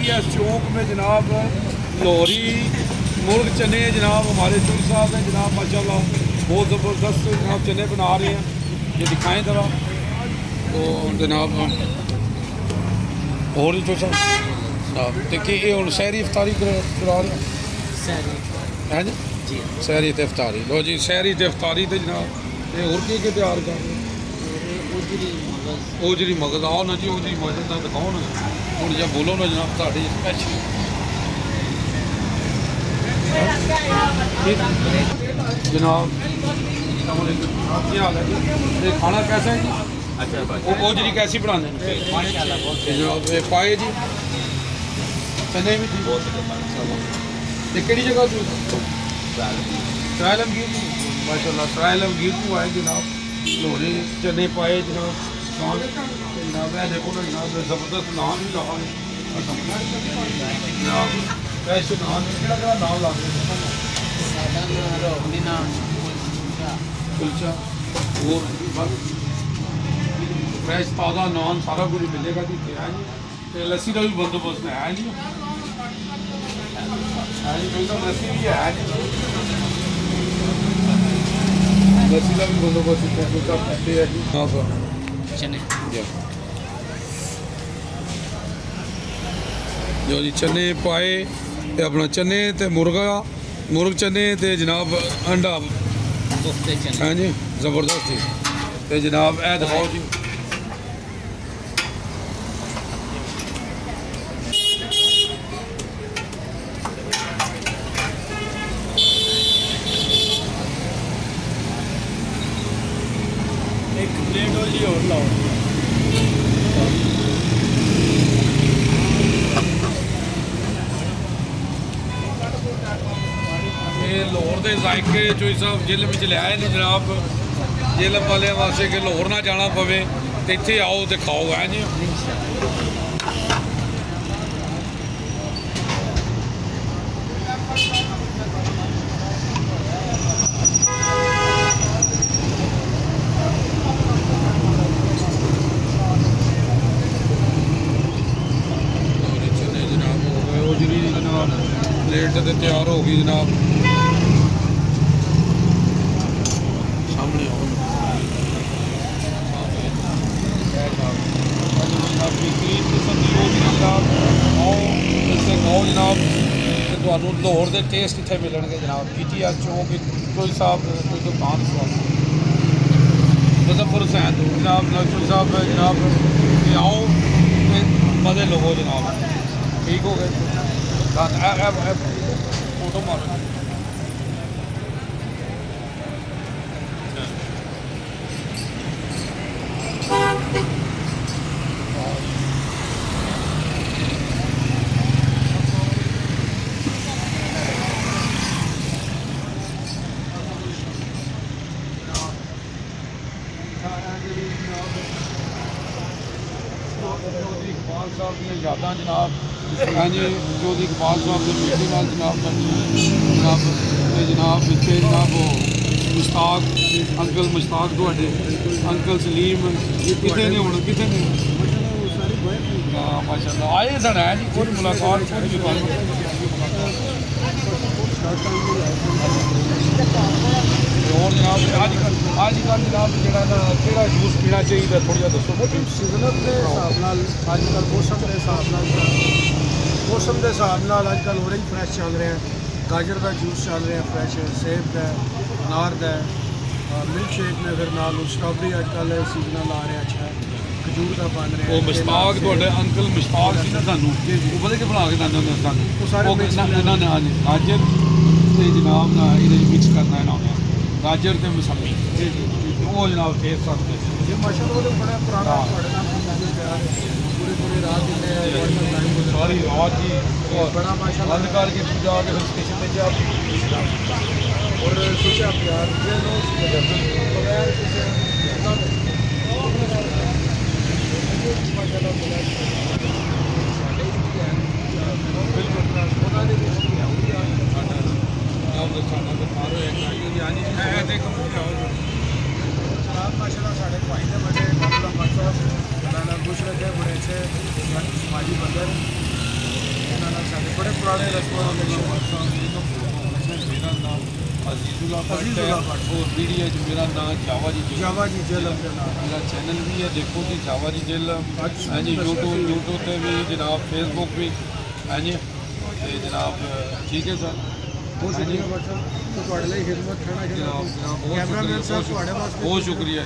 PTS चौक में जनाब लाहौरी मुर्ग चने जनाब हमारे चौधरी साहब हैं जनाब माशाल्लाह बहुत ज़बरदस्त जनाब चने बना रहे हैं, ये दिखाएं ज़रा। तो जनाब और भी चौधरी साहब देखिए ये हम सहरी इफ्तारी करा रहे हैं हैं जी सहरी ते इफ्तारी। लो जी सहरी ते इफ्तारी ते जनाब ये और के तैयार कर रहे हैं? ओजरी मगज़ आओ ना जी, ओजरी मगज़ का दिखाओ ना हूँ जब बोलो ना जनाब साड़ी स्पैशल जनाब क्या हाल है जी? ये खाना कैसा है जी? अच्छा ओजरी कैसी बनाने जनाब ये पाए जी चने भी बहुत केड़ी जगह जी? जहलम माशाल्लाह जहलम गिरतू आए जनाब लाहौरी चने पाए जनाब जनाब देखो ना जनाब ज़बरदस्त नान भी लगा जनाब फ्रैश नान केड़ा नाम ला कुलचा और फ्रैश ताज़ा नान सारा कुछ मिलेगा जी। है जी लस्सी का भी बंदोबस्त है जी, लस्सी भी है जी, लस्सी का भी बंदोबस्त है जी। चने जो जी चने पाए अपना चने ते मुर्ग चने ते जनाब अंडा हाँ जी ज़बरदस्त जी। ते जनाब ए दिखाओ जी एक प्लेट और जी और लाओ। लाहौर के जायके चौधरी साहब जहलम में लिया है जनाब जहलम वाले वास्ते कि लाहौर ना जाना पवे तो इत्थे आओ तो खाओ है जी। जनाब हो गए ओजरी जनाब प्लेट तो तैयार हो गई जनाब सामने आओ खाओ जनाब तो लाहौर के टेस्ट इतने मिलने जनाब PTS चौक चौधरी साहब कोई दुकान मुजफ्फर हुसैन जनाब चौधरी साहब जनाब आओ मज़े लो जनाब ठीक हो गए फोटो मारो इकबाल साहब ने यादा जनाब हाँ जी चौधरी इकबाल साहब के बेटे नाल जनाब जनाब इतने जनाब वो मुश्ताक अंकल मुश्ताक थोड़े अंकल सलीम कितने ने हूँ कितने ने माशाल्लाह आए सन है जी कोई मुलाकात और जनाब अजकल जनाब जो जूस पीना चाहिए थोड़ा जहा दसो सीजनल के हिसाब नाल अजकल मौसम के हिसाब नाल अजकल ऑरेंज फ्रैश चल रहे हैं, गाजर का जूस चल रहे हैं फ्रैश, सेब का अनार का मिल्क शेक में फिर नाल स्ट्रॉबेरी अजकल सीजनल आ रहे हैं अच्छा खजूर का बन रहे हैं। मुश्ताक थोड़े अंकल मुश्ताक सी ना सानू वो पता कि बना के दिंदे हुंदे सानू इन्हां ने गाजर ते जनाब ना इहदे मिक्स करना इन्हां गाजर के मसाले वो जनाब टेस्ट सकते ये माशाल्लाह बड़ा पुराना पूरी रात सारी रात जी बड़ा माशाल्लाह बंद करके पूजा के स्टेशन पे जा और सोचा प्यार ये लोग बगैर किसी माशाल्लाह साढ़े भाई ने बड़े खुश रखे बड़े अच्छे समाजी बंदे ਪੁਰਾਣੇ ਰਸਮਾਂ ਦਾ ਮੇਰਾ ਨਾਮ عزیزاللہ بٹ ہے اور میڈیا جو میرا نام جاوا جی جہلم میرا چینل بھی ہے دیکھو جی جاوا جی جہلم ہاں جی یوٹیوب پہ بھی جناب فیس بک بھی ہاں جی جناب ٹھیک ہے سر بہت شکریہ بہت شکریہ